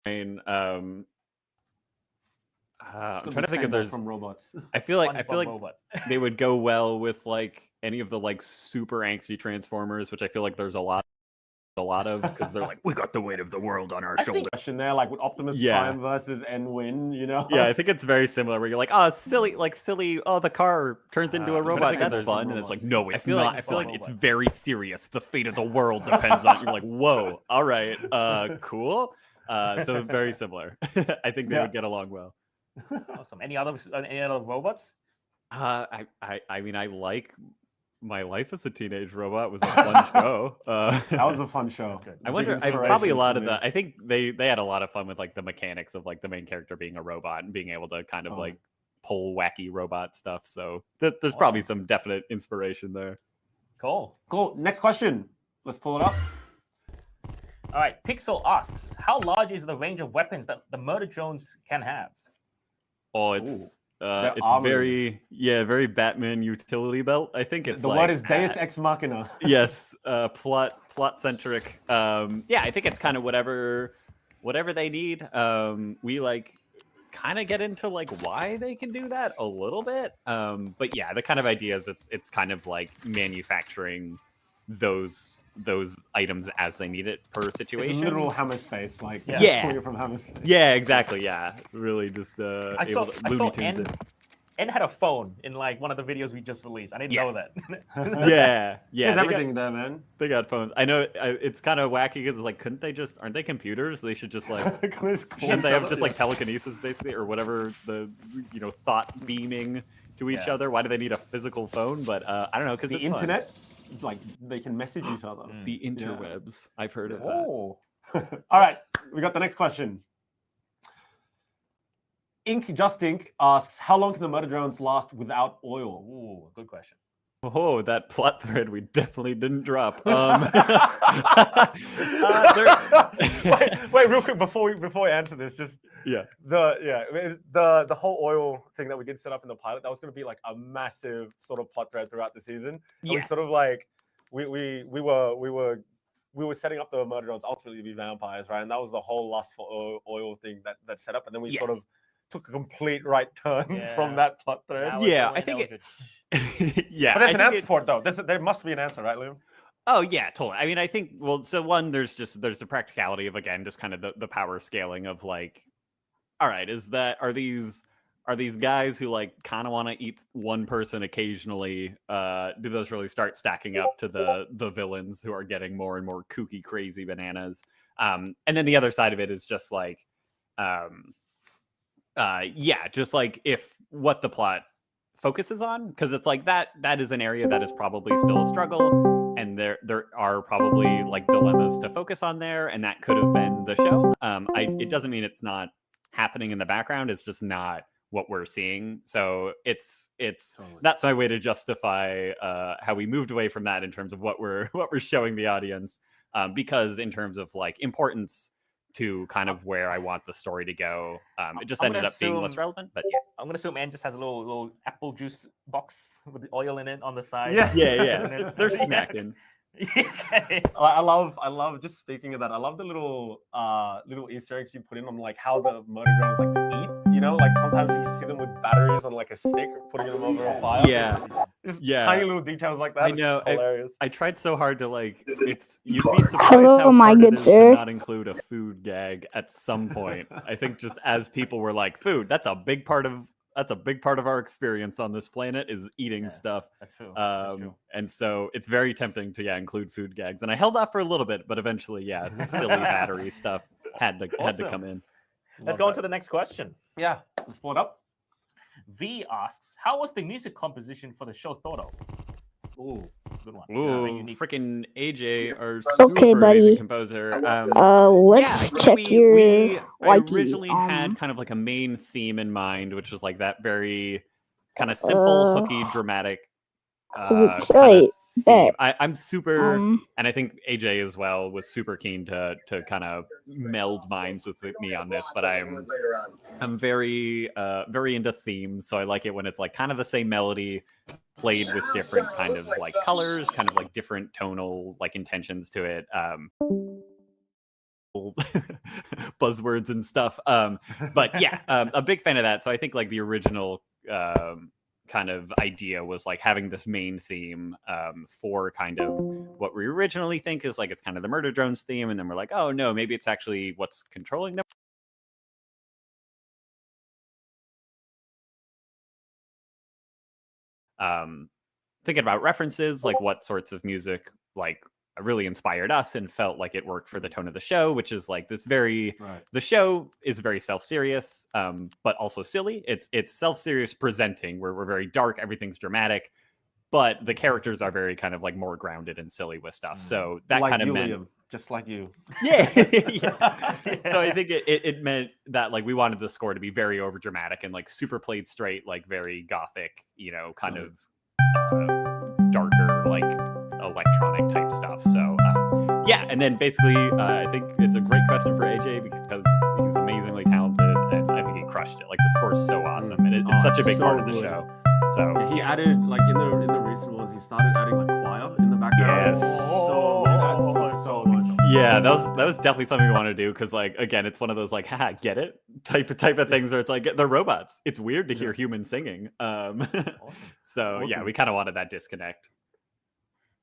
mean, It's I'm gonna trying be to think if Fender there's. from robots. I feel like SpongeBob robot. they would go well with like any of the like super angsty Transformers, which I feel like there's a lot of because they're like, we got the weight of the world on our shoulders. Question there, like with Optimus Yeah. Prime versus N-Win, you know? Yeah, I think it's very similar. Where you're like, oh, silly, oh, the car turns into a I'm trying to robot. think if That's there's fun. some And it's like, robots. no, it's not. I feel like it's robot. very serious. The fate of the world depends on it. You're like, whoa, all right, cool. So very similar. I think they would get along well. Awesome. Any other robots? I mean, I like My Life as a Teenage Robot was a fun show. That was a fun show. That's good. I wonder. Probably a lot of the. I think they had a lot of fun with like the mechanics of like the main character being a robot and being able to kind of like pull wacky robot stuff. So there's probably some definite inspiration there. Cool. Cool. Next question. Let's pull it up. All right. Pixel asks, how large is the range of weapons that the murder drones can have? Oh, it's armored. very Batman utility belt. I think it's the word is Deus Ex Machina. Yes, plot centric. Yeah, I think it's kind of whatever they need. We like kind of get into like why they can do that a little bit. But yeah, the kind of idea is it's kind of like manufacturing those items as they need it per situation. It's a literal hammer space, like from hammer space. Yeah, exactly. Yeah, really just I saw N had a phone in like one of the videos we just released. I didn't know that. yeah. There's everything there, man. They got phones. I know it's kind of wacky because it's like, aren't they computers? They should just like, shouldn't they have just like telekinesis basically, or whatever the thought beaming to each other? Why do they need a physical phone? But I don't know, because the internet. Like they can message each other. The interwebs. I've heard of that. All right, we got the next question. Ink asks, how long can the murder drones last without oil? Ooh, good question. Oh, that plot thread we definitely didn't drop. Wait, real quick before we answer this, just the whole oil thing that we did set up in the pilot, that was going to be like a massive sort of plot thread throughout the season. We sort of like we were setting up the murder drones ultimately to be vampires, right? And that was the whole lust for oil thing that set up, and then we sort of took a complete right turn from that plot thread. I think it. But there's an answer for it though. There must be an answer, right, Liam? Oh yeah, totally. I mean, I think so one, there's the practicality of again just kind of the power scaling of like, all right, are these guys who like kind of want to eat one person occasionally? Do those really start stacking up to the villains who are getting more and more kooky, crazy bananas? And then the other side of it is just like, just like if what the plot focuses on, because it's like that is an area that is probably still a struggle, and there are probably like dilemmas to focus on there, and that could have been the show. It doesn't mean it's not happening in the background, it's just not what we're seeing. So it's that's my way to justify how we moved away from that in terms of what we're showing the audience, because in terms of like importance to kind of where I want the story to go, it just ended up being less relevant. But yeah, I'm gonna assume N just has a little apple juice box with the oil in it on the side. Yeah. They're snacking. I love just speaking of that. I love the little Easter eggs you put in on like how the murder drones like eat. You know, like sometimes you see them with batteries on like a stick, putting them over a fire. Just tiny little details like that. I know. It's hilarious. I tried so hard to like. You'd be surprised how my hard good it is sir. to not include a food gag at some point. I think just as people were like, food. That's a big part of our experience on this planet is eating stuff. That's true. And so it's very tempting to include food gags. And I held off for a little bit, but eventually, the silly battery stuff had to come in. Let's go on to the next question. Yeah, let's pull it up. V asks, how was the music composition for the show thought of? Ooh, good one. Ooh, freaking AJ, our super amazing composer. Let's check your I wiki. originally had kind of like a main theme in mind, which was like that very kind of simple, hooky, dramatic. I'm super, and I think AJ as well was super keen to kind of meld minds with me on this. But I'm very into themes, so I like it when it's like kind of the same melody played with different kind of like colors, kind of like different tonal like intentions to it. buzzwords and stuff. But yeah, a big fan of that. So I think like the original kind of idea was like having this main theme for kind of what we originally think is like it's kind of the murder drones theme, and then we're like, oh no, maybe it's actually what's controlling them. Thinking about references, like what sorts of music like really inspired us and felt like it worked for the tone of the show, which is like this very the show is very self-serious, but also silly. It's self-serious presenting where we're very dark, everything's dramatic, but the characters are very kind of like more grounded and silly with stuff. So that like kind of you, meant Liam, just like you. yeah. Yeah. So I think it meant that like we wanted the score to be very over dramatic and like super played straight, like very gothic, you know, kind of darker, like electronic type stuff. So yeah, and then basically I think it's a great question for AJ because he's amazingly talented and I think he crushed it. Like the score's so awesome and it's such a big part of the show. So yeah, he added like in the recent ones, he started adding like choir in the background. Yes. So it adds to it so much. Yeah, that was definitely something we want to do because like again, it's one of those like haha, get it type of things where it's like they're robots. It's weird to hear humans singing. So yeah, we kind of wanted that disconnect.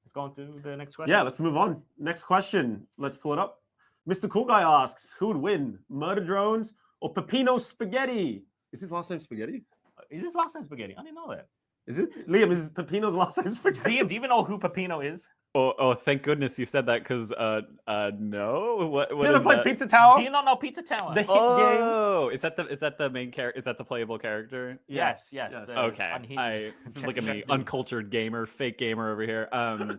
Let's go on to the next question. Yeah, let's move on. Next question. Let's pull it up. Mr. Cool Guy asks, who would win, murder drones or Peppino Spaghetti? Is his last name Spaghetti? Is his last name Spaghetti? I didn't know that. Is it? Liam, is Peppino's last name Spaghetti? Liam, do you even know who Peppino is? Oh, thank goodness you said that because no. What You ever is played that? Pizza Tower? Do you not know Pizza Tower? The hit game? Oh, is that the main character? Is that the playable character? Yes. Yes. the Okay, unhinged look at me, Chef dude. uncultured gamer, fake gamer over here. I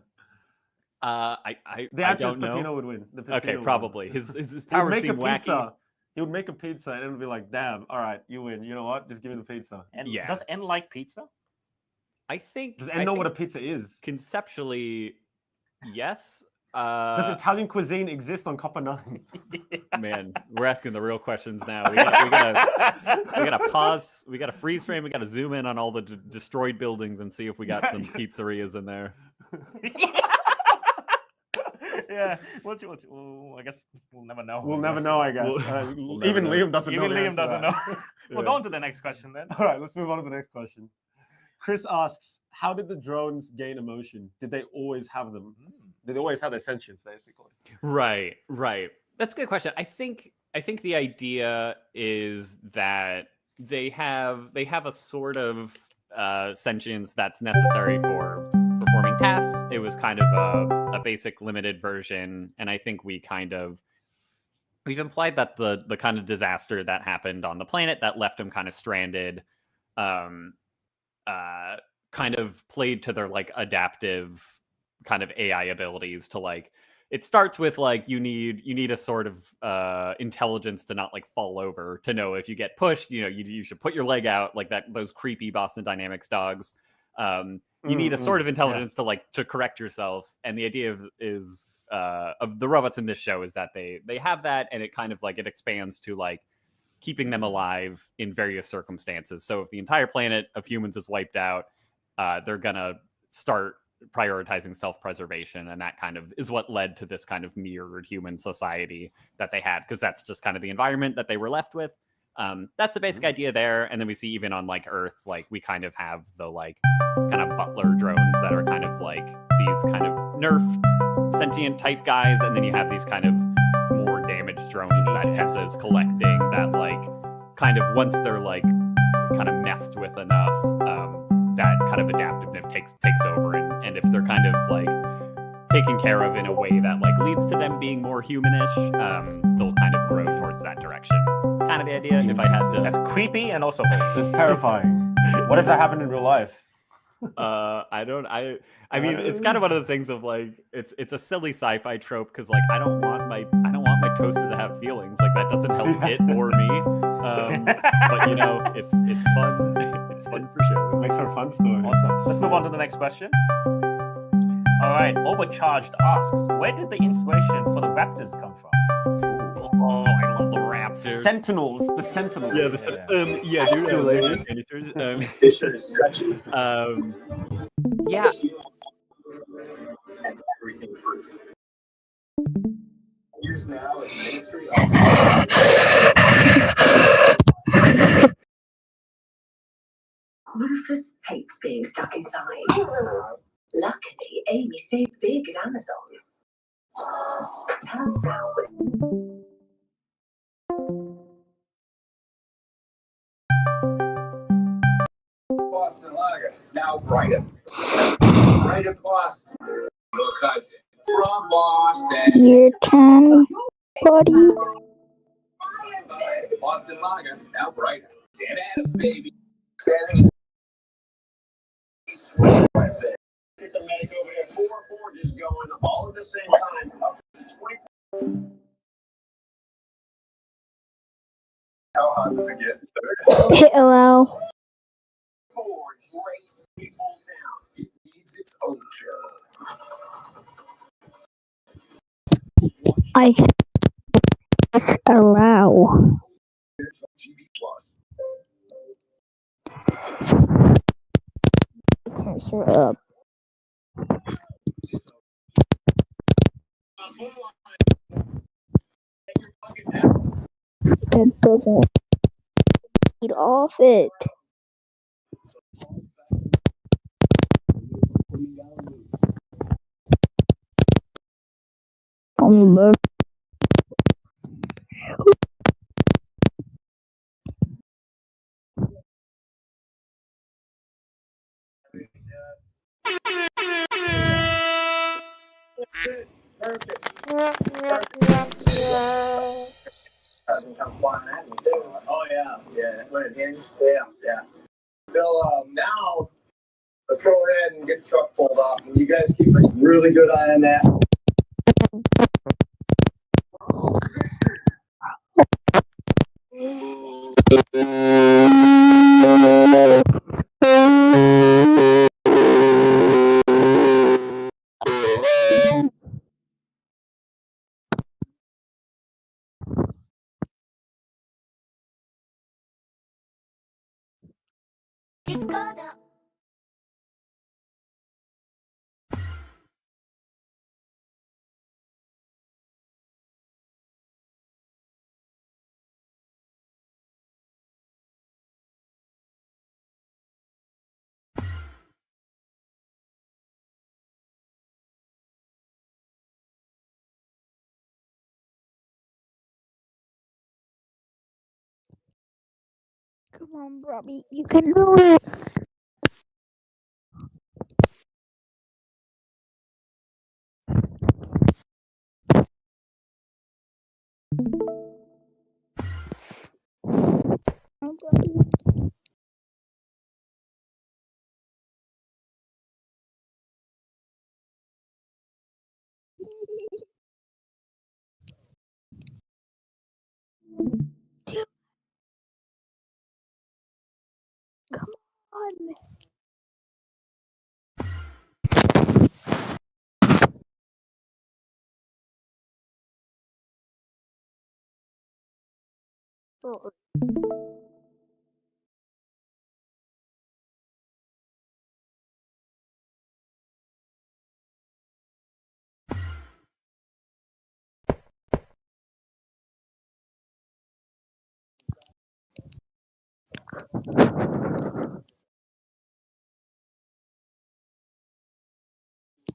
The answer is don't know. Peppino would win. The Peppino Okay, would probably. win. His He would powers make a seem wacky. pizza. He would make a pizza and it would be like, damn, all right, you win. You know what? Just give me the pizza. And Yeah. does N like pizza? I think. Does N know what a pizza is? Conceptually, yes. Does Italian cuisine exist on Copper 9? Man, we're asking the real questions now. We gotta pause. We gotta freeze frame. We gotta zoom in on all the destroyed buildings and see if we got some pizzerias in there. Yeah, well, I guess we'll never know. We'll never know, I guess. We'll Even never Liam doesn't know. Even the Liam answer to doesn't that. know. We'll Yeah. go on to the next question then. All right, let's move on to the next question. Chris asks, how did the drones gain emotion? Did they always have them? Did they always have their sentience, basically? Right. That's a good question. I think the idea is that they have a sort of sentience that's necessary for performing tasks. It was kind of a basic limited version, and I think we've implied that the kind of disaster that happened on the planet that left them kind of stranded, kind of played to their like adaptive kind of AI abilities to like. It starts with like you need a sort of intelligence to not like fall over, to know if you get pushed, you should put your leg out, like that, those creepy Boston Dynamics dogs. You need a sort of intelligence to like to correct yourself, and the idea of the robots in this show is that they have that, and it kind of like it expands to like keeping them alive in various circumstances. So if the entire planet of humans is wiped out, they're gonna start prioritizing self-preservation, and that kind of is what led to this kind of mirrored human society that they had, because that's just kind of the environment that they were left with. That's the basic idea there. And then we see even on like Earth, like we kind of have the like kind of butler drones that are kind of like these kind of nerfed sentient type guys, and then you have these kind of more damaged drones that Tessa is collecting that like kind of once they're like kind of messed with enough, that kind of adaptiveness takes over, and if they're kind of like taken care of in a way that like leads to them being more humanish, they'll kind of grow towards that direction. Kind of the idea. If I had to, That's creepy and also That's terrifying. What if that happened in real life? I mean, it's kind of one of the things of like it's a silly sci-fi trope, because like I don't want my toaster to have feelings. Like that doesn't help it or me. But it's fun. It's fun for sure. Makes for a fun story. Awesome. Let's move on to the next question. All right, Overcharged asks, where did the inspiration for the Raptors come from? Oh, I love the Raptors. Sentinels. The Sentinels. Yeah, years now in the ministry. Rufus hates being stuck inside. Luckily, Amy saved big at Amazon. Turns out. Boston Lager, now brighter. Brighter Boston. Your cousin from Boston. Your turn, buddy. Boston Lager, now brighter. Dan Adams, baby. Get the medic over there. 4 forges going all at the same time. 24. How hot does it get? Hit allow. Forge race people down. It needs its own show. I hit allow. TV Plus. Cursor up. That doesn't get off it. Love. Oh yeah, yeah. Let it hinge. Yeah. So now let's go ahead and get the truck pulled off, and you guys keep a really good eye on that. Come on, Robbie. You can do it. Come on, Robbie. Come on. Oh,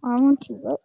I want you up.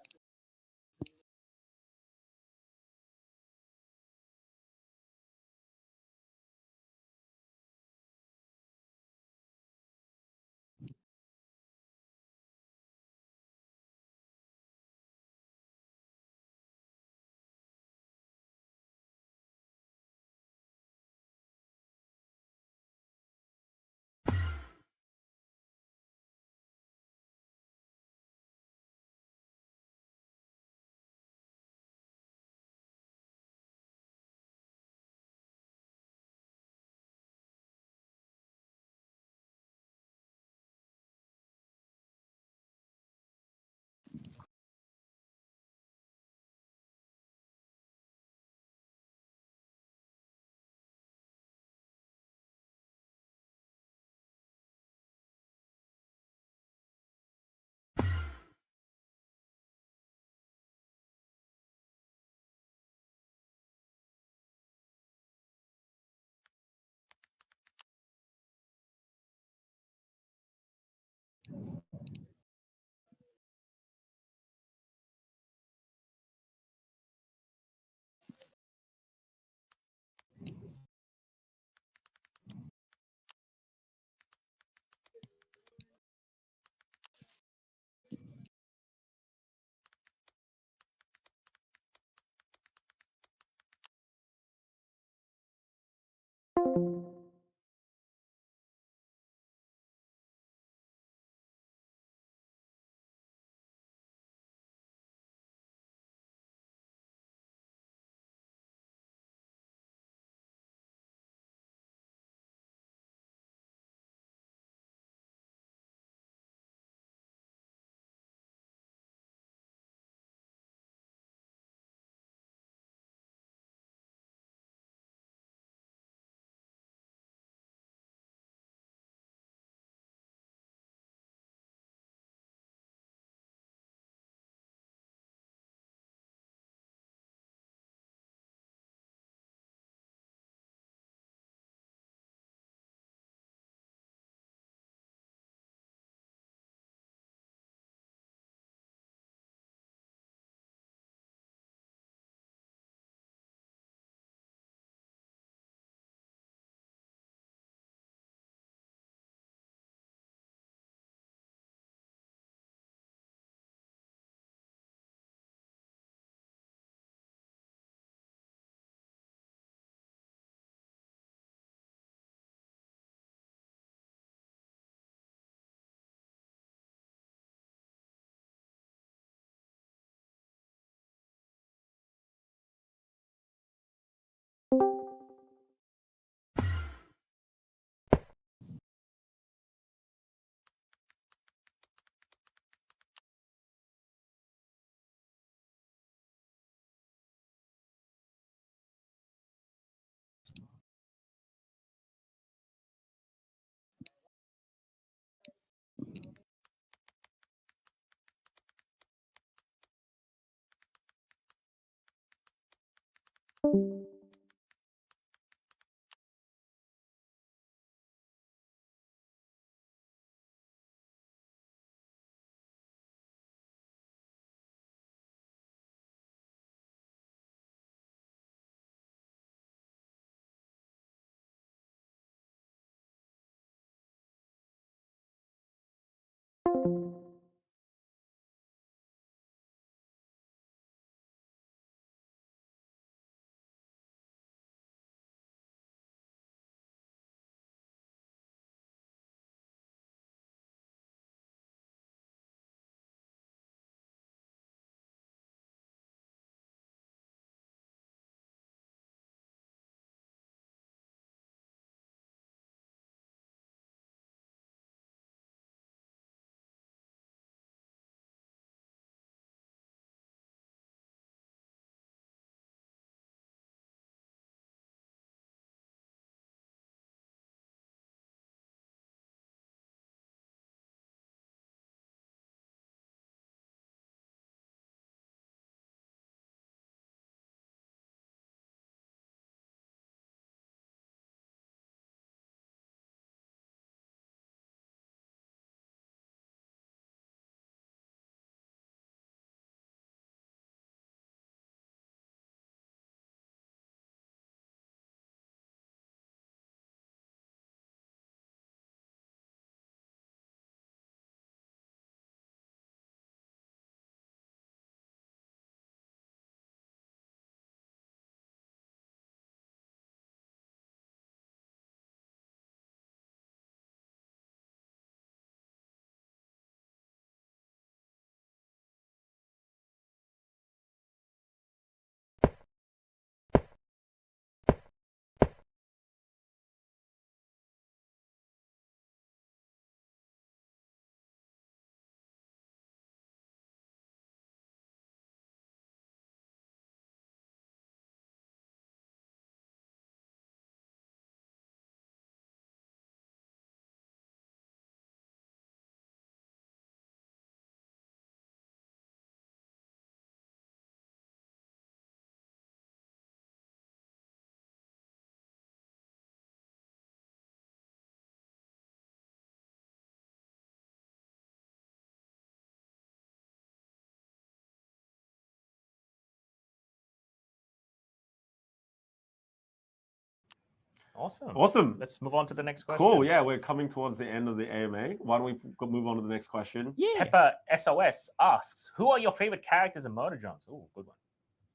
Awesome. Awesome. Let's move on to the next question. Cool. Yeah, we're coming towards the end of the AMA. Why don't we move on to the next question? Yeah. Pepper SOS asks, "Who are your favorite characters in Motor Jones?" Ooh, good one.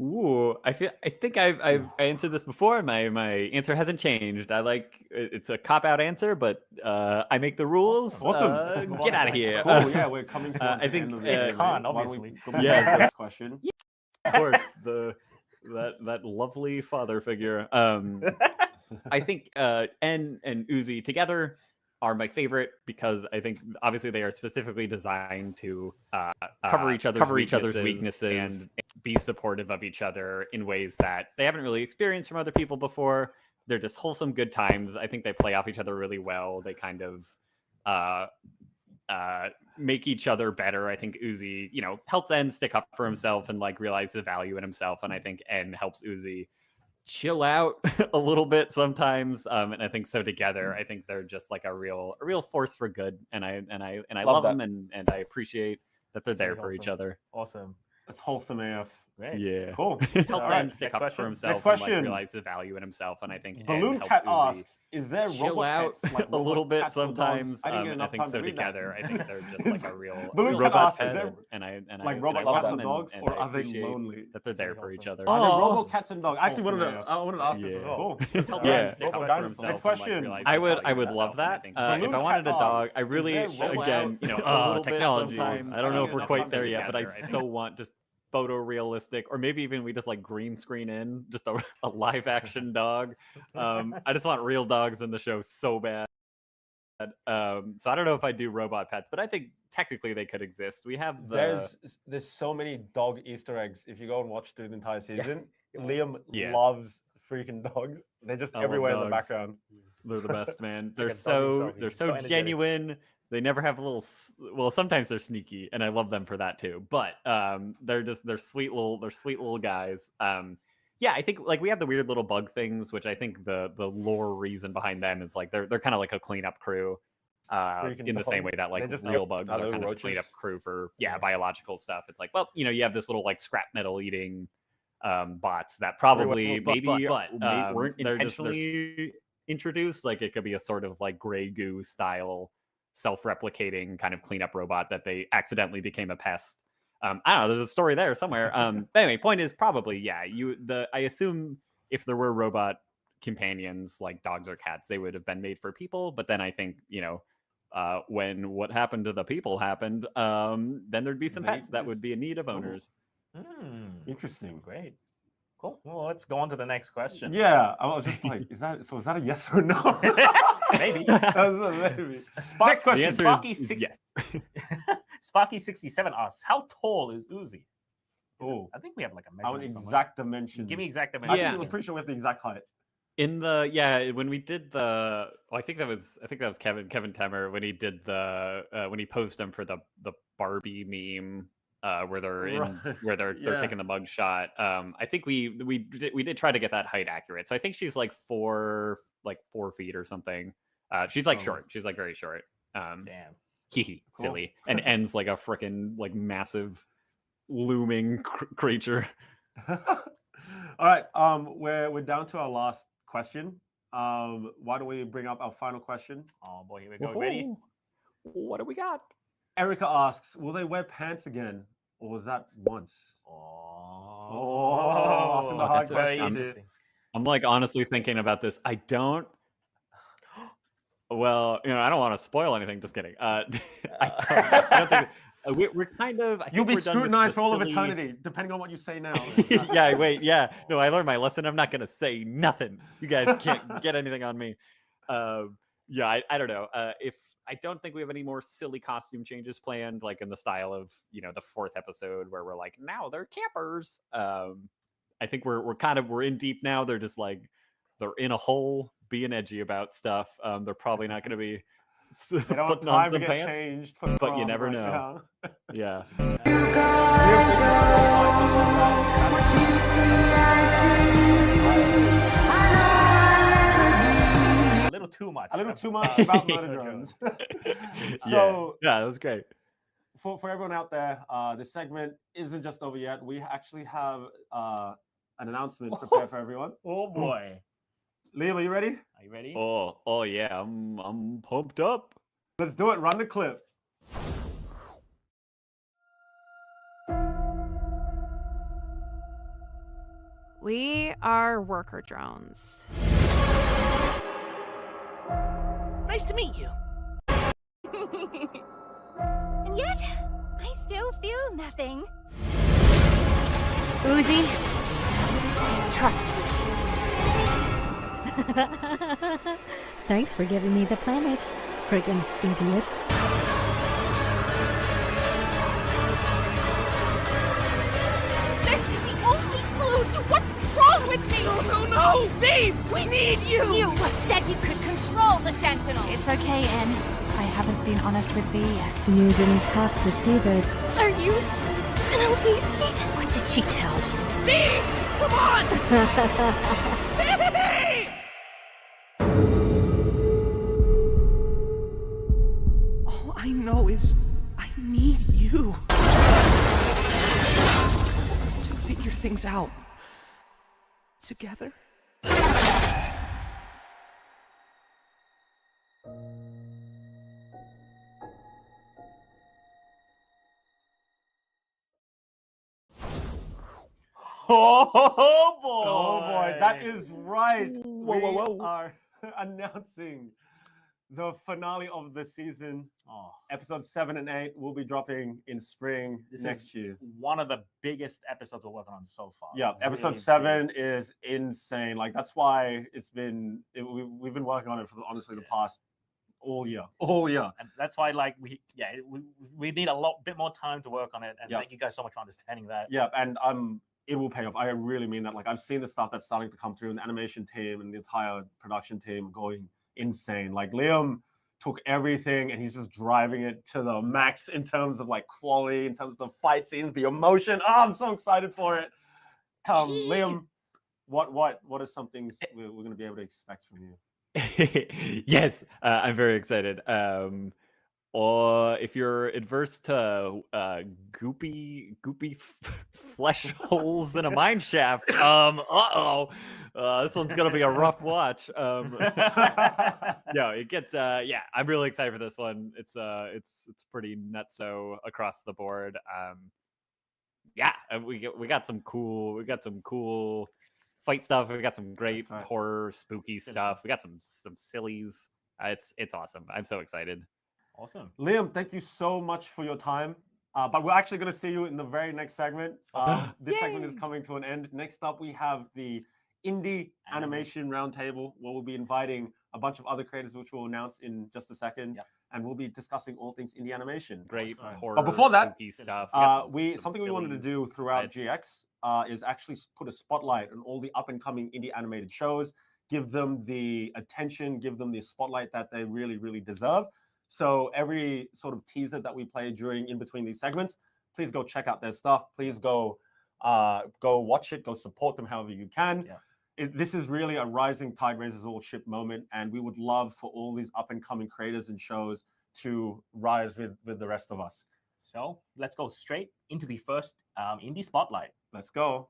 Ooh, I think I've answered this before. My answer hasn't changed. It's a cop out answer, but I make the rules. Awesome. Let's move on Get to out the of next here. question. Cool. Yeah, we're coming towards I the think end of the it's AMA. Khan, Why don't we obviously. go move Yes. on to the next question? Of course, that lovely father figure. I think En and Uzi together are my favorite because I think obviously they are specifically designed to cover each other's weaknesses and be supportive of each other in ways that they haven't really experienced from other people before. They're just wholesome good times. I think they play off each other really well. They kind of make each other better. I think Uzi, helps En stick up for himself and like realize the value in himself, and I think En helps Uzi chill out a little bit sometimes. And I think so together, I think they're just like a real force for good. And I love them, and I appreciate that they're there for each other. Awesome. That's wholesome AF. Great. Yeah. Cool. Helps Alright, En stick next up question. for himself Next and like question. realize the value in himself. And I think En Balloon helps Cat Uzi asks, "Is there chill robot out pets, like a little robot bit cats or dogs?" sometimes. I didn't get And enough I think time so to read together, that. I think they're just like a real Balloon Cat robot asks, pet. "Is there And I like and robot I love cats them, and dogs, and or I are they appreciate lonely? that they're there That's for really each awesome. other. Are they Aw. robot cats and dogs? I actually wanted wholesome to. I wanted to ask this as Yeah. well. Cool. Help Yeah. En stick up for Dinosaurs. himself. Next Next question. question. I would love that. If Balloon I wanted a Cat dog, asks, I "Is really there robots again, a little bit technology. sometimes?" I don't know if I we're didn't get quite enough there time yet, but I together, I so want just photorealistic, or maybe even we just like green screen in just a live action dog. I just want real dogs in the show so bad. So I don't know if I do robot pets, but I think technically they could exist. We have There's so many dog Easter eggs. If you go and watch through the entire season, Liam Yes. loves freaking dogs. They're just I love everywhere in the dogs. background. They're the best, man. He's They're like a dog himself. they're He's so so energetic. genuine. They never have a little well, sometimes they're sneaky, and I love them for that too. But they're sweet little guys. Yeah, I think like we have the weird little bug things, which I think the lore reason behind them is like they're kind of like a cleanup crew. Freaking In the same way dogs. that like They're just real bugs are are little kind of a roaches. cleanup crew for Yeah. biological stuff. It's like, well, you have this little like scrap metal eating bots that probably weren't intentionally introduced. Like it could be a sort of like gray goo style self-replicating kind of cleanup robot that they accidentally became a pest. I don't know, there's a story there somewhere. But anyway, point is probably, yeah, I assume if there were robot companions like dogs or cats, they would have been made for people. But then I think, when what happened to the people happened, then there'd be some pets that would be in need of owners. Interesting. Great. Cool. Well, let's go on to the next question. Yeah, I was just like, is that a yes or no? Maybe. That was a maybe. Next question. The answer Sparky is yes. Sparky67 asks, "How tall is Uzi?" Oh, I think we have like a I measurement want somewhere. exact dimensions. Give me exact I dimensions. think I'm pretty sure we have the exact height. In the when we did the I think that was Kevin Temmer when he did the when he posted them for the Barbie meme where they're they're taking the mug shot. I think we did try to get that height accurate. So I think she's like 4 feet or something. She's like short. She's like very short. Damn. Cool. Silly. And ends like a freaking like massive looming creature. All right, we're down to our last question. Why don't we bring up our final question? Oh boy, here we go. Ready? What do we got? Erica asks, "Will they wear pants again, or was that once?" Oh, asking the hard that's very questions. interesting. I'm like honestly thinking about this. I don't. Well, I don't want to spoil anything. Just kidding. I don't think we're kind of. You'll be we're done with scrutinized the for all of silly- eternity, depending on what you say now. Yeah, wait, yeah. No, I learned my lesson. I'm not gonna say nothing. You guys can't get anything on me. Yeah, I don't know. If I don't think we have any more silly costume changes planned, like in the style of the 4th episode where we're like, now they're campers. I think we're in deep now. They're just like they're in a hole, being edgy about stuff. They're probably not going to be They don't have putting on time to some get pants, changed, for but you prom never right know. now. Yeah. A little too much. A little too much about Motor Drones. So yeah, that was great. For everyone out there, this segment isn't just over yet. We actually have an announcement prepared for everyone. Oh boy. Liam, are you ready? Are you ready? Oh yeah, I'm pumped up. Let's do it. Run the clip. We are worker drones. Nice to meet you. And yet, I still feel nothing. Uzi, trust me. Thanks for giving me the planet, friggin' idiot. This is the only clue to what's wrong with me! No! V! We need you! You said you could control the Sentinel! It's okay, N. I haven't been honest with V yet. You didn't have to see this. Are you gonna leave me? What did she tell? V! Come on! V! All I know is I need you to figure things out together. Oh boy! Oh boy, that is right. Whoa, we whoa, whoa. are announcing the finale of the season. Oh, Episodes 7 and 8 will be dropping in spring this next is year. one of the biggest episodes we're working on so far. Yeah, episode Really 7 big. is insane. Like that's why it's been we've been working on it for honestly the past all year. And that's why, like, we need a bit more time to work on it. And Yeah. thank you guys so much for understanding that. Yeah, and it will pay off. I really mean that. Like I've seen the stuff that's starting to come through, and the animation team and the entire production team going insane. Like Liam took everything and he's just driving it to the max in terms of like quality, in terms of the fight scenes, the emotion. Oh, I'm so excited for it. Liam, what are some things we're going to be able to expect from you? Yes, I'm very excited. Or if you're adverse to goopy flesh holes in a mine shaft, this one's gonna be a rough watch. It gets I'm really excited for this one. It's pretty nutso across the board. And we got some cool fight stuff. We got some great right. horror spooky stuff. We got some sillies. It's awesome. I'm so excited. Awesome. Liam, thank you so much for your time. But we're actually going to see you in the very next segment. This segment is coming to an end. Next up, we have the Indie Animation Roundtable, where we'll be inviting a bunch of other creators, which we'll announce in just a second. Yep. And we'll be discussing all things indie animation. Great horror. But before that, spooky stuff. something we wanted to do throughout GX is actually put a spotlight on all the up and coming indie animated shows, give them the attention, give them the spotlight that they really, really deserve. So every sort of teaser that we play in between these segments, please go check out their stuff. Please go watch it, go support them however you can. Yeah. This is really a rising tide raises all ship moment, and we would love for all these up and coming creators and shows to rise with the rest of us. So let's go straight into the first indie spotlight. Let's go.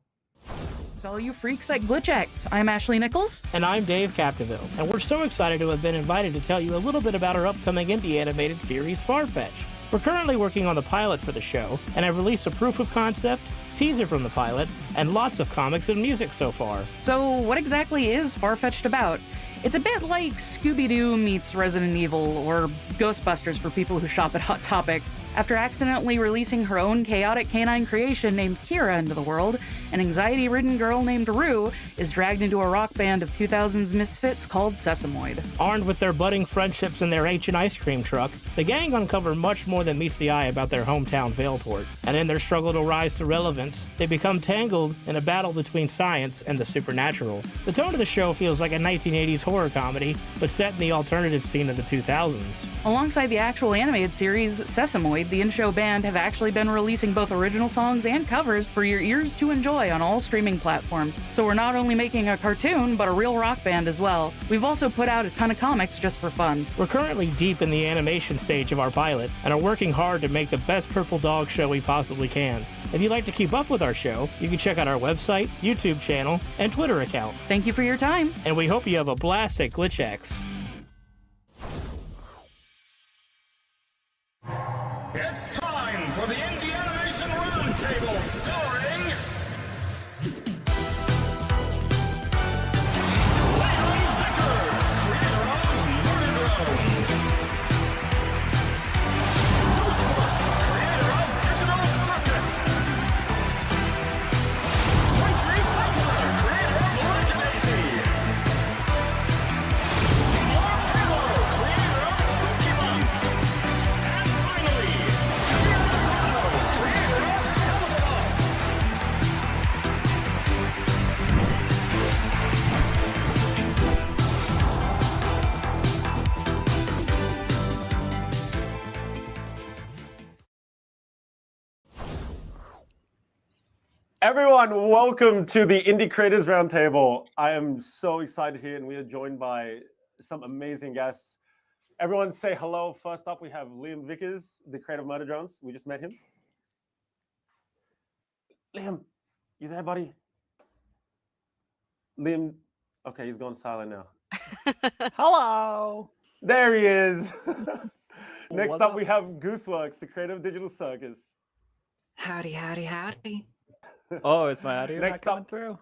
To all you freaks at glitchx, I'm Ashley Nichols. And I'm Dave Capdeville, and we're so excited to have been invited to tell you a little bit about our upcoming indie animated series, Farfetch. We're currently working on the pilot for the show, and have released a proof of concept, teaser from the pilot, and lots of comics and music so far. So what exactly is Farfetched about? It's a bit like Scooby-Doo meets Resident Evil, or Ghostbusters for people who shop at Hot Topic. After accidentally releasing her own chaotic canine creation named Kira into the world, an anxiety-ridden girl named Rue is dragged into a rock band of 2000s misfits called Sesamoid. Armed with their budding friendships and their ancient ice cream truck, the gang uncover much more than meets the eye about their hometown Veilport. And in their struggle to rise to relevance, they become tangled in a battle between science and the supernatural. The tone of the show feels like a 1980s horror comedy, but set in the alternative scene of the 2000s. Alongside the actual animated series, Sesamoid, Android, the in-show band have actually been releasing both original songs and covers for your ears to enjoy on all streaming platforms. So we're not only making a cartoon, but a real rock band as well. We've also put out a ton of comics just for fun. We're currently deep in the animation stage of our pilot and are working hard to make the best Purple Dog show we possibly can. If you'd like to keep up with our show, you can check out our website, YouTube channel, and Twitter account. Thank you for your time. And we hope you have a blast at glitchx. It's time for the Indie Animation Roundtable, starring Leon Vickers, creator of Murder Drones, creator of Digital Circus, Wesley Butler, creator of Legendary, Seymour Pillow, creator of Spooky Month, and finally, creator of Skeleton Us. Everyone, welcome to the Indie Creators Roundtable. I am so excited here, and we are joined by some amazing guests. Everyone say hello. First up, we have Liam Vickers, the creator of Murder Drones. We just met him. Liam, you there, buddy? Liam, okay, he's gone silent now. Hello. There he is. Next What's up, up? we have Gooseworks, the creator of Digital Circus. Howdy, howdy, howdy. Oh, is my audio Next not coming up- through?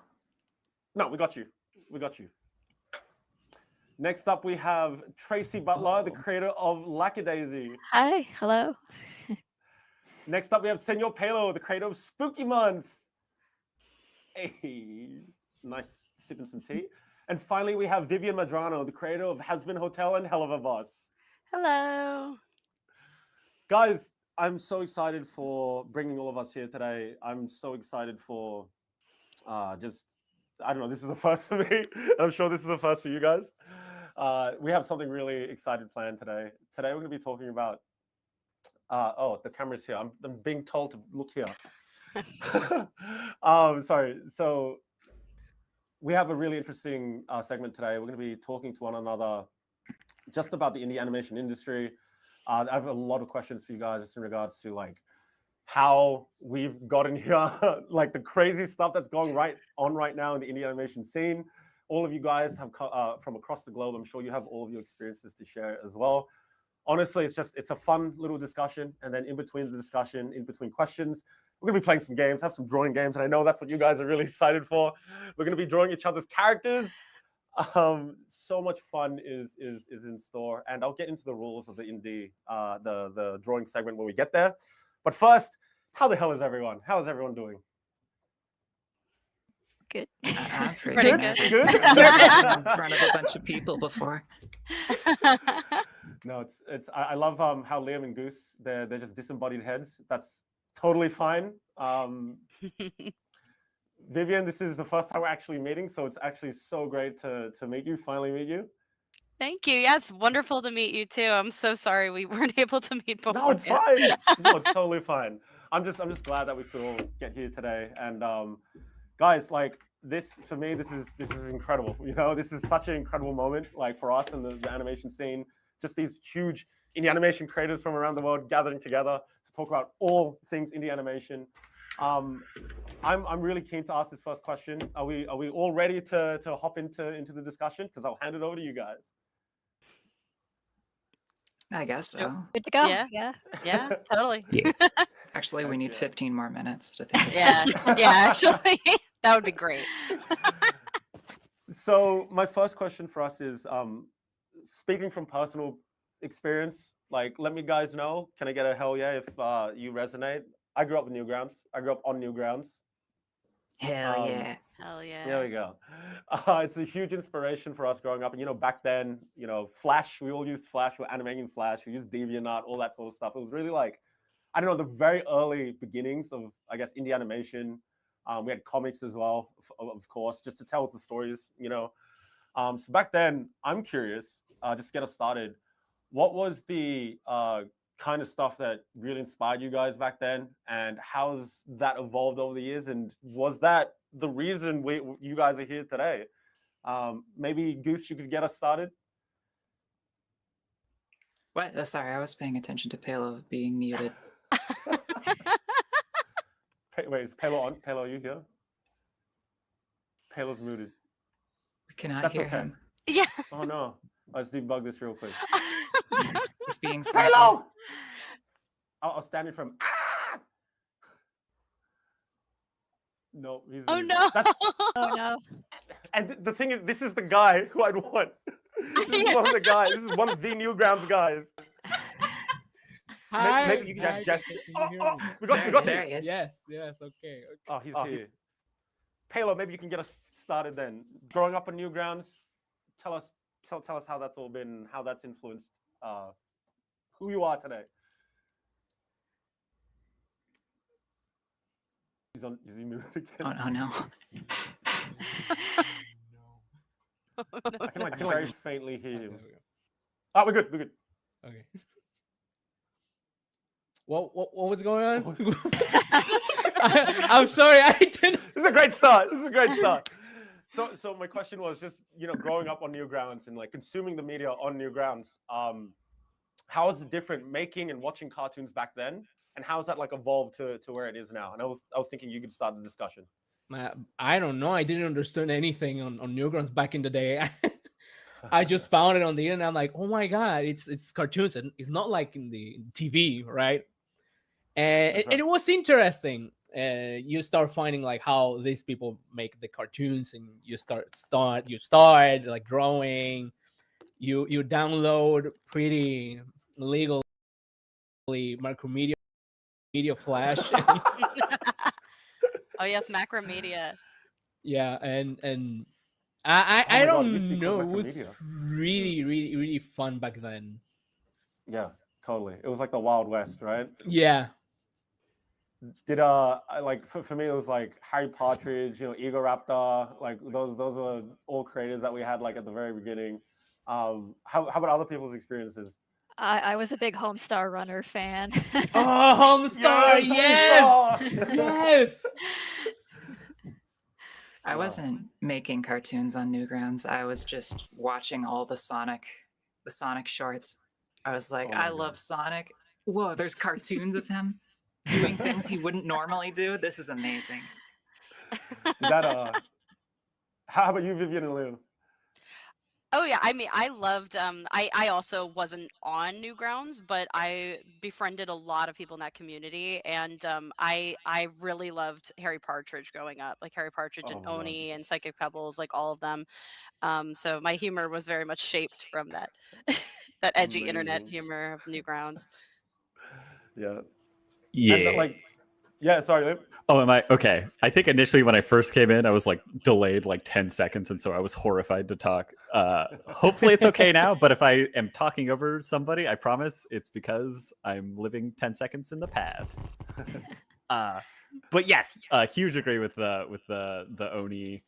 No, we got you. We got you. Next up, we have Tracy Butler, the creator of Lackadaisy. Hi, hello. Next up, we have Senor Palo, the creator of Spooky Month. Hey, nice sipping some tea. And finally, we have Vivian Madrano, the creator of Hasbin Hotel and Hell of a Boss. Hello. Guys, I'm so excited for bringing all of us here today. I'm so excited for I don't know, this is the first for me. I'm sure this is the first for you guys. We have something really excited planned today. Today, we're going to be talking about, the camera's here. I'm being told to look here. Sorry. So we have a really interesting segment today. We're going to be talking to one another just about the indie animation industry. I have a lot of questions for you guys just in regards to like how we've gotten here, like the crazy stuff that's going on right now in the indie animation scene. All of you guys have from across the globe. I'm sure you have all of your experiences to share as well. Honestly, it's a fun little discussion. And then in between the discussion, in between questions, we're going to be playing some games, have some drawing games. And I know that's what you guys are really excited for. We're going to be drawing each other's characters. So much fun is in store. And I'll get into the rules of the indie, the drawing segment when we get there. But first, how the hell is everyone? How is everyone doing? Good. Pretty good. Good? In front of a bunch of people before. No, I love how Liam and Goose, they're just disembodied heads. That's totally fine. Vivian, this is the first time we're actually meeting, so it's actually so great to meet you, finally meet you. Thank you. Yeah, it's wonderful to meet you too. I'm so sorry we weren't able to meet before. No, it's fine. No, it's totally fine. I'm just glad that we could all get here today. And guys, like this for me, this is incredible. You know, this is such an incredible moment, like for us in the animation scene. Just these huge indie animation creators from around the world gathering together to talk about all things indie animation. I'm really keen to ask this first question. Are we all ready to hop into the discussion? Because I'll hand it over to you guys. I guess so. Good to go. Yeah, totally. Yeah. Actually, we need 15 more minutes to think. Yeah, actually, that would be great. So my first question for us is, speaking from personal experience, like let me guys know, can I get a hell yeah if you resonate? I grew up with Newgrounds. I grew up on Newgrounds. Hell yeah. Hell yeah. There we go. It's a huge inspiration for us growing up. And, you know, back then, you know, Flash, we all used Flash. We're animating Flash. We used DeviantArt, all that sort of stuff. It was really like, I don't know, the very early beginnings of, I guess, indie animation. We had comics as well, of course, just to tell us the stories, you know. So back then, I'm curious, just to get us started, what was the kind of stuff that really inspired you guys back then, and how's that evolved over the years, and was that the reason you guys are here today? Maybe Goose, you could get us started. What? Oh, sorry, I was paying attention to Palo being muted. Wait, is Palo on? Palo, are you here? Palo's muted. We cannot That's hear okay. him. Yeah. Oh no, let's debug this real quick. It's being censored. Palo! I'll stand in from. Ah! No, he's Oh muted. no. That's, Oh no. and the thing is, this is the guy who I'd want. This is one of the guys. This is one of the Newgrounds guys. Hi. Maybe you can Hi, just can you oh, hear oh, me? we got you. There he is. Yes, okay. Oh, he's here. Palo, maybe you can get us started then. Growing up on Newgrounds, tell us how that's all been, how that's influenced who you are today. Is he muted again? Oh no. I can like very faintly hear him. Oh, we're good. Okay. What was going on? I'm sorry, I didn't. This is a great start. So my question was just, growing up on Newgrounds and like consuming the media on Newgrounds, how is it different making and watching cartoons back then, and how has that like evolved to where it is now? And I was thinking you could start the discussion. I don't know. I didn't understand anything on Newgrounds back in the day. I just found it on the internet. I'm like, oh my god, it's cartoons, and it's not like in the TV, right? And it was interesting. You start finding like how these people make the cartoons, and you start like drawing. You download pretty legally Macromedia Flash. Oh yes, Macromedia. Yeah, and I don't know. It was really fun back then. Yeah, totally. It was like the Wild West, right? Yeah. Did like for me it was like Harry Partridge, Egoraptor, like those were all creators that we had like at the very beginning. How about other people's experiences? I was a big Homestar Runner fan. Oh, Homestar! Yes. I wasn't making cartoons on Newgrounds. I was just watching all the Sonic shorts. I was like, I love Sonic. Whoa, there's cartoons of him doing things he wouldn't normally do. This is amazing. How about you, Vivian and Lou? Oh yeah, I mean, I loved. I also wasn't on Newgrounds, but I befriended a lot of people in that community, and I really loved Harry Partridge growing up, like Harry Partridge and Oni and Psychic Pebbles, like all of them. So my humor was very much shaped from that that edgy internet humor of Newgrounds. Yeah. Yeah. Yeah, sorry, Lou. Oh, am I okay? I think initially when I first came in, I was like delayed like 10 seconds, and so I was horrified to talk. Hopefully it's okay now, but if I am talking over somebody, I promise it's because I'm living 10 seconds in the past. But yes, huge agree with the Oni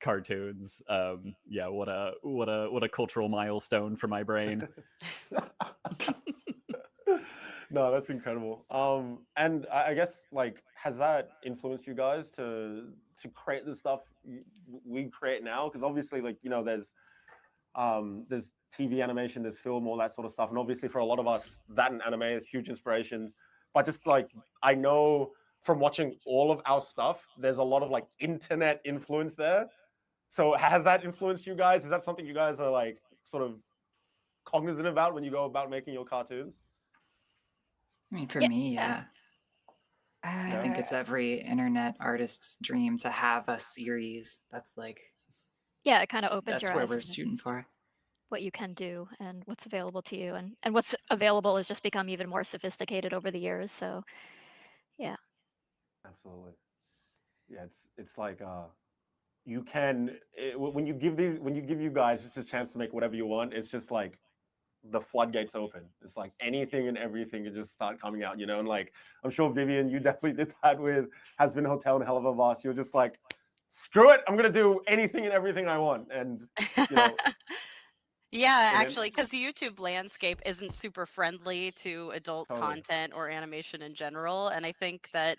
cartoons. Yeah, what a cultural milestone for my brain. No, that's incredible. And I guess like, has that influenced you guys to create the stuff we create now? Because obviously, like, there's TV animation, there's film, all that sort of stuff, and obviously for a lot of us, that and anime are huge inspirations. But just like, I know from watching all of our stuff, there's a lot of like internet influence there. So has that influenced you guys? Is that something you guys are like sort of cognizant about when you go about making your cartoons? I mean, for me, yeah. I think it's every internet artist's dream to have a series that's like. Yeah, it kind of opens that's your where eyes we're to shooting for. what you can do and what's available to you, and what's available has just become even more sophisticated over the years. So, yeah. Absolutely. Yeah, it's like you can when you give you guys just a chance to make whatever you want, it's just like the floodgates open. It's like anything and everything can just start coming out, and like I'm sure Vivian, you definitely did that with Has Been Hotel and Hell of a Boss. You're just like, screw it, I'm gonna do anything and everything I want. And Yeah, And then actually, because the YouTube landscape isn't super friendly to adult totally. content or animation in general, and I think that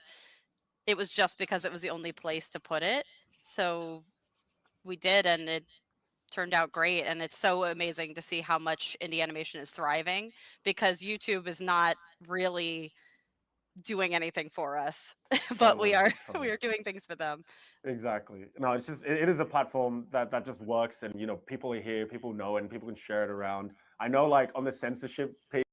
it was just because it was the only place to put it. So we did, and it turned out great. And it's so amazing to see how much indie animation is thriving because YouTube is not really doing anything for us, but we Totally, are we totally. are doing things for them. Exactly. No, it's just it is a platform that just works, and people are here, people know, and people can share it around. I know, like on the censorship page.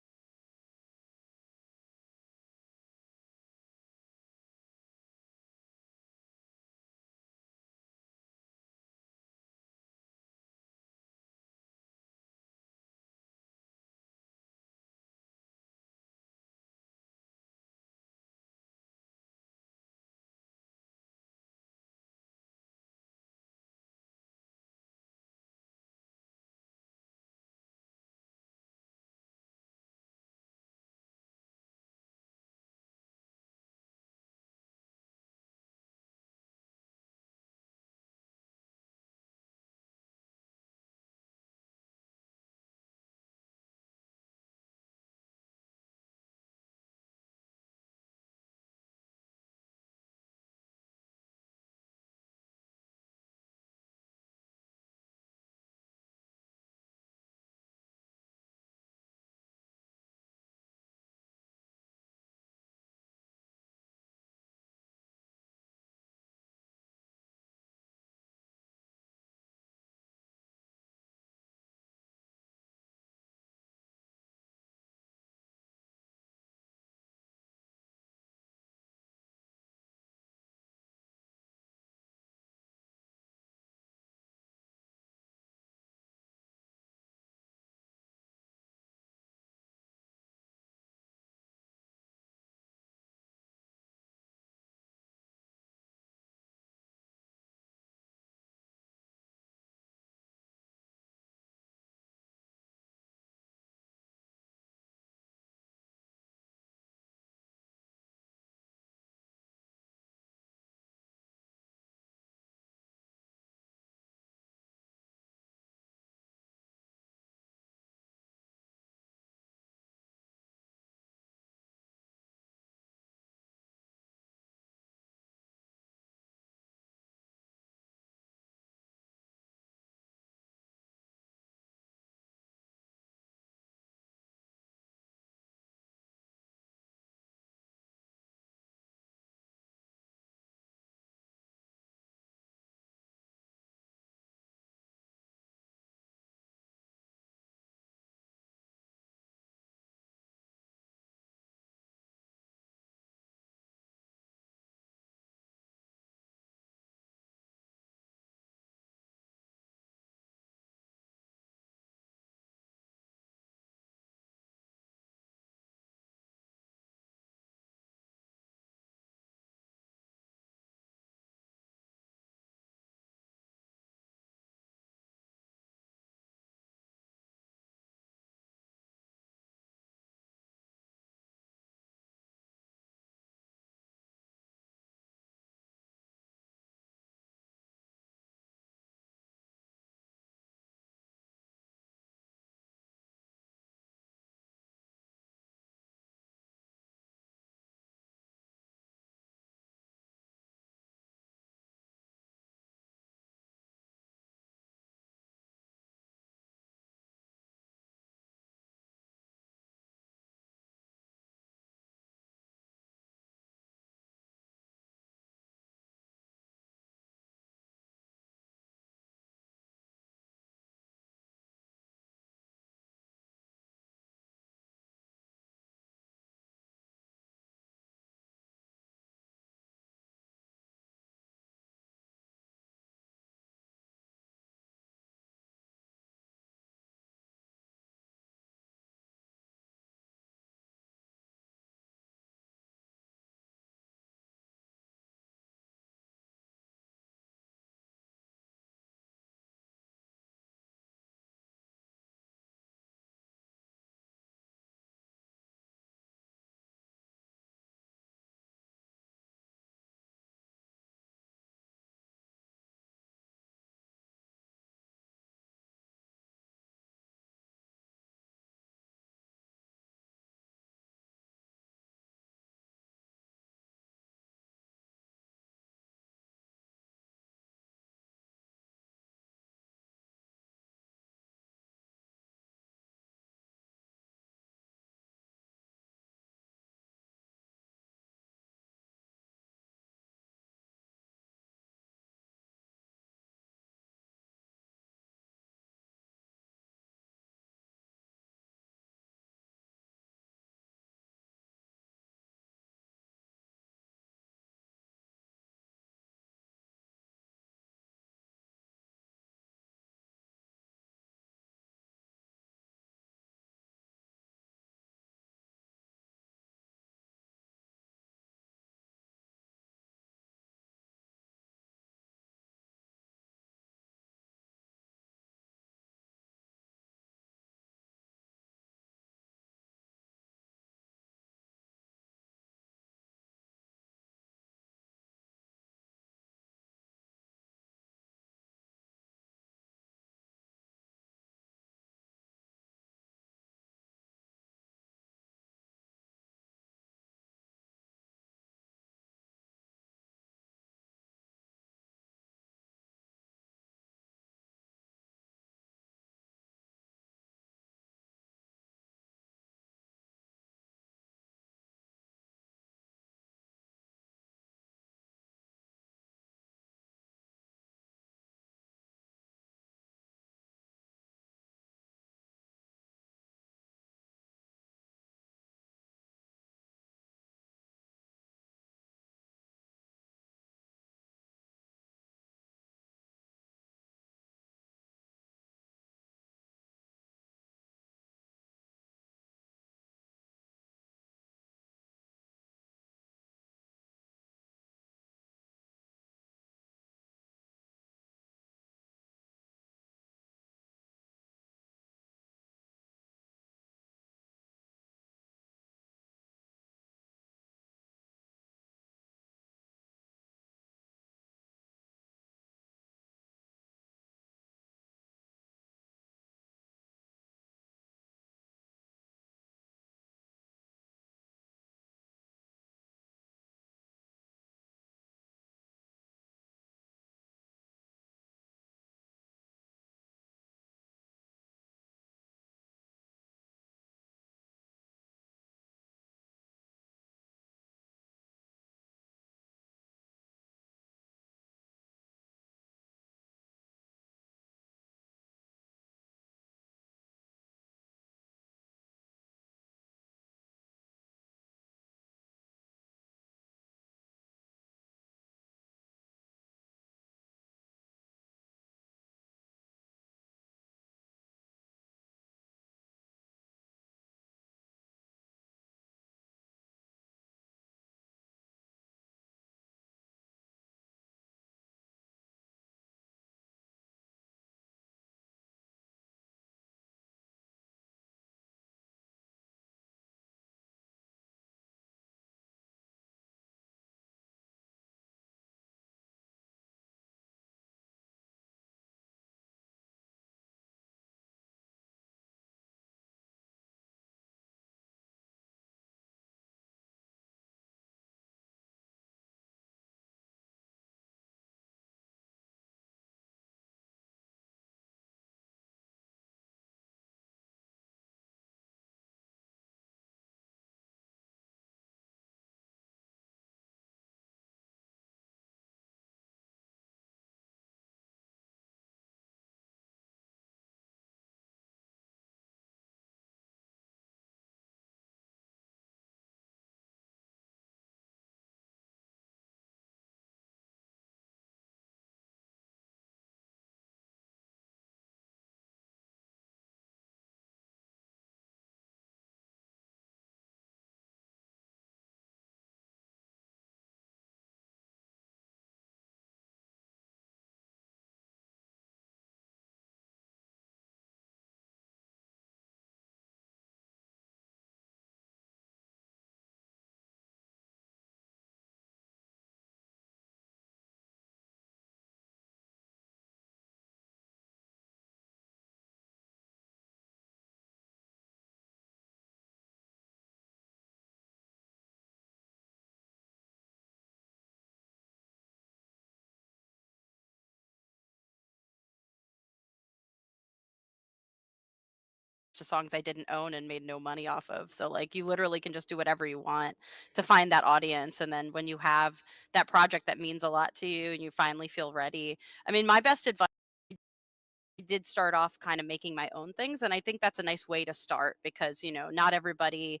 of songs I didn't own and made no money off of. So like you literally can just do whatever you want to find that audience. And then when you have that project that means a lot to you and you finally feel ready. I mean, my best advice, I did start off kind of making my own things. And I think that's a nice way to start because, you know, not everybody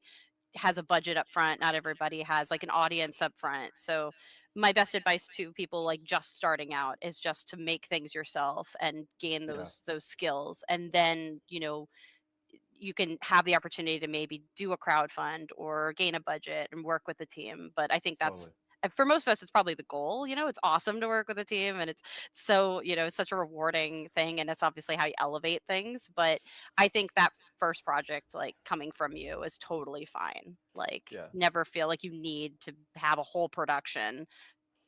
has a budget up front. Not everybody has like an audience up front. So my best advice to people like just starting out is just to make things yourself and gain those skills. And then, you know, you can have the opportunity to maybe do a crowd fund or gain a budget and work with the team. But I think that's for most of us, it's probably the goal. You know, it's awesome to work with a team and it's so, you know, it's such a rewarding thing. And it's obviously how you elevate things. But I think that first project, like coming from you, is totally fine. Like, never feel like you need to have a whole production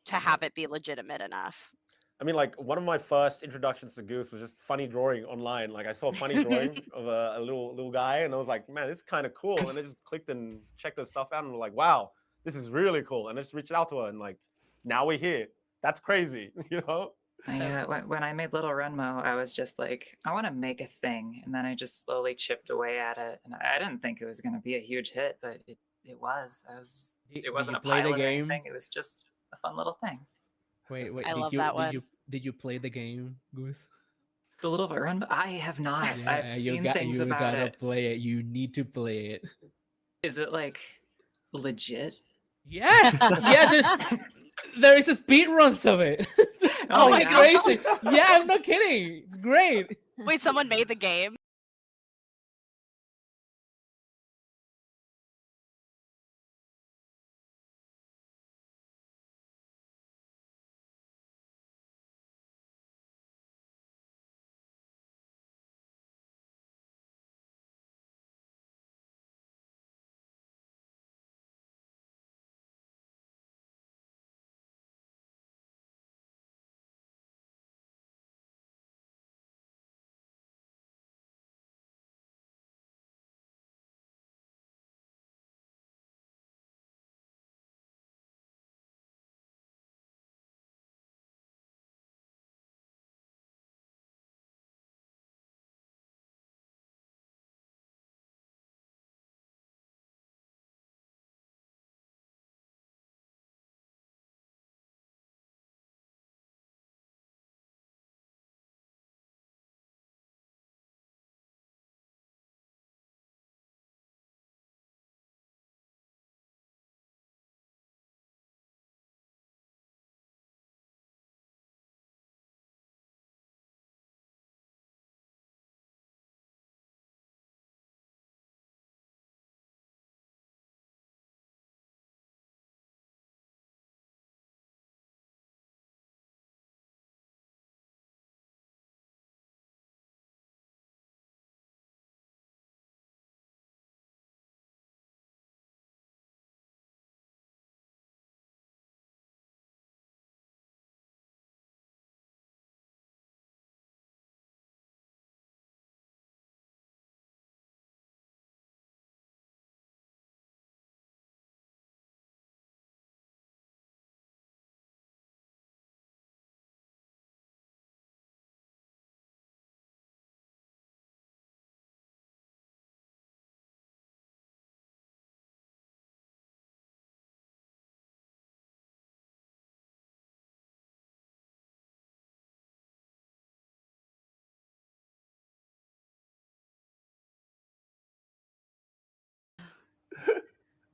to have it be legitimate enough. I mean, like one of my first introductions to Goose was just funny drawing online. Like I saw a funny drawing of a little guy, and I was like, man, this is kind of cool. And I just clicked and checked the stuff out, and was like, wow, this is really cool. And I just reached out to her, and like, now we're here. That's crazy, you know? Yeah, when I made Little Renmo, I was just like, I want to make a thing, and then I just slowly chipped away at it. And I didn't think it was going to be a huge hit, but it was. It wasn't a pilot or anything. It was just a fun little thing. Wait, I love that one. Did you play the game, Goose? The Little Renmo? I have not. I've seen things about it. You gotta play it. You need to play it. Is it like legit? Yes. Yeah. There is a speed runs of it. Oh my God. Crazy. Yeah, I'm not kidding. It's great. Wait, someone made the game?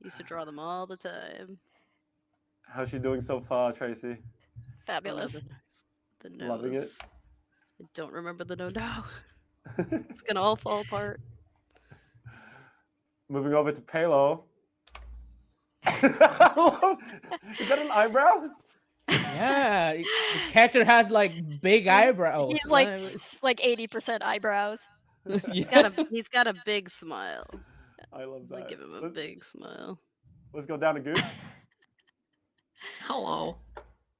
Used to draw them all the time. How's she doing so far, Tracy? Fabulous. The nose. Loving it. I don't remember the nose now. It's gonna all fall apart. Moving over to Palo. Is that an eyebrow? Yeah, the character has like big eyebrows. He's like 80% eyebrows. He's got a big smile. I love that. Give him a big smile. Let's go down to Goose. Hello.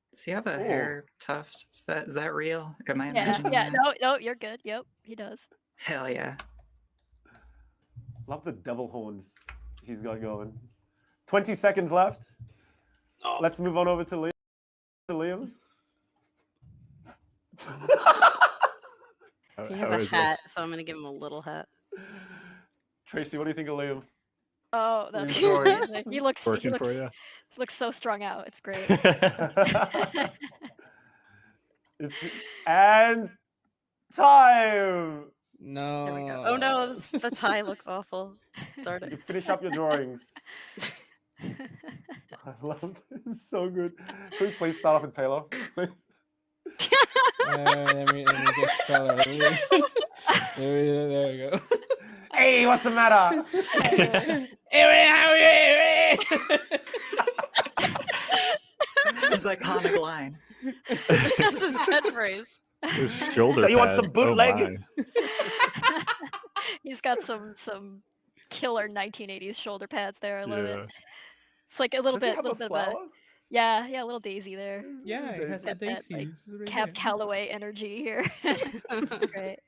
Does he have a hair tuft? Is that real? Am I Yeah, imagining yeah, that? no, you're good. Yep, he does. Hell yeah. Love the devil horns he's got going. 20 seconds left. Let's move on over to Liam. He has a hat, so I'm gonna give him a little hat. Tracy, what do you think of Liam? Oh, that's He's drawing. amazing. He looks Working for you. looks so strung out. It's great. And time. No. There we go. Oh no, the tie looks awful. Darn You it. can finish up your drawings. I love this. So good. Can we please start off with Palo? Let me get started. There we go. Hey, what's the matter? His iconic line. That's his catchphrase. His shoulder So you want pads. some bootleg? Oh He's got some killer 1980s shoulder pads there. I love Yeah. it. It's like a little Does he bit, have little a bit of a flower? yeah, a little daisy there. Yeah, it has a Got that, daisy. like, This is right Cab here. Calloway energy here. It's great.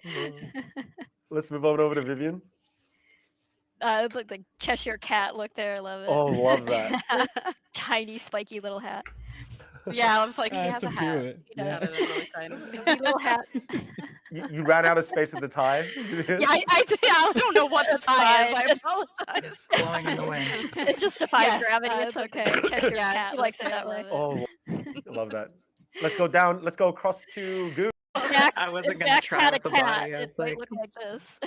Let's move on over to Vivian. Look like Cheshire Cat look there. I love it. Oh, love that. Tiny spiky little hat. Yeah, I was like, he That's has a so hat. cute. He does. Yeah. It is really tiny. Wee little hat. You ran out of space with the tie. Yeah, I don't know what the tie is. I apologize. Blowing in the wind. It just defies Yes, gravity. It's okay. Cheshire Yeah, Cat it's likes just- it that I way. love it. Oh, I love that. Let's go down. Let's go across to Goo. Jack, I wasn't if gonna Jack try had a with the cat, body. I it was might like, look like this.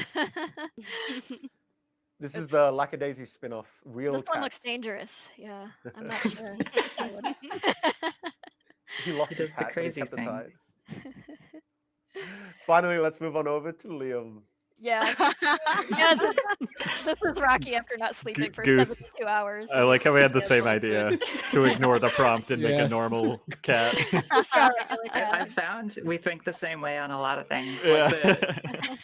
This is the Lackadaisy spin-off. Real This one looks cats. dangerous. Yeah, I'm not sure. He lost He his does the hat, but he crazy kept the thing. tie. Finally, let's move on over to Liam. Yeah. Yeah, this is Rocky after not sleeping for Goose. 72 hours. I like how we had the same idea to ignore the prompt and make a Yes. normal cat. Just draw a regular I cat. found we think the same way on a lot of things. Yeah. Like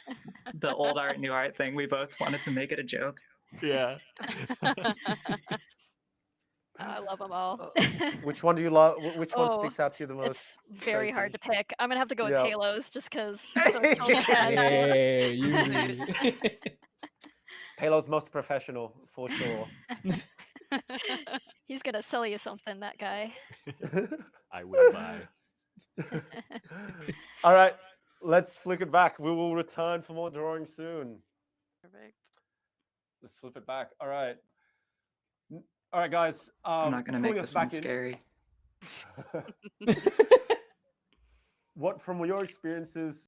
the old art, new art thing. We both wanted to make it a joke. Yeah. I love them all. Which one do you love? Which one Oh, sticks out to you the most? It's very hard to pick. I'm gonna have to go with Yeah. Palos just because. Hey, you. Palo's most professional, for sure. He's gonna sell you something, that guy. I will buy. All right, let's flick it back. We will return for more drawing soon. Perfect. Let's flip it back. All right. All right, guys. I'm not gonna pulling make us this one back in. scary. What, from your experiences,